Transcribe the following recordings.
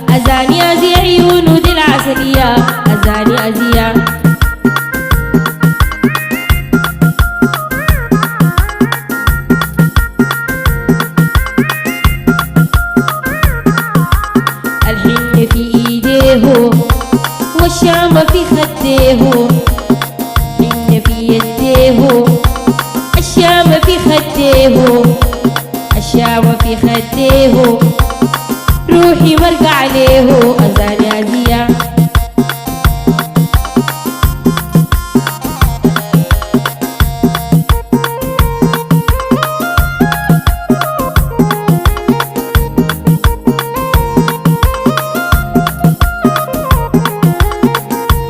أزاني أزي عيونه دي العسلية أزاني أزيا الحن في إيديه والشام في خديه، الحن في يديه الشام في خديه، الشام في خديه روحي مرقع عليه أزاني أزيا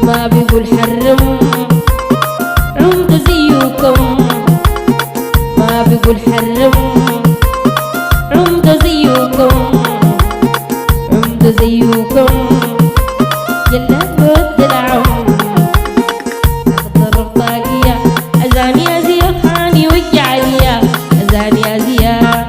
ما بيقول حرم عمد زيكم، ما بيقول حرم عمد زيكم، عمد زيكم يلا بود العم أخضر الطاقية أزاني أزيا طحاني وجعليا أزاني أزيا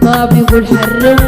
ما بيقول حرم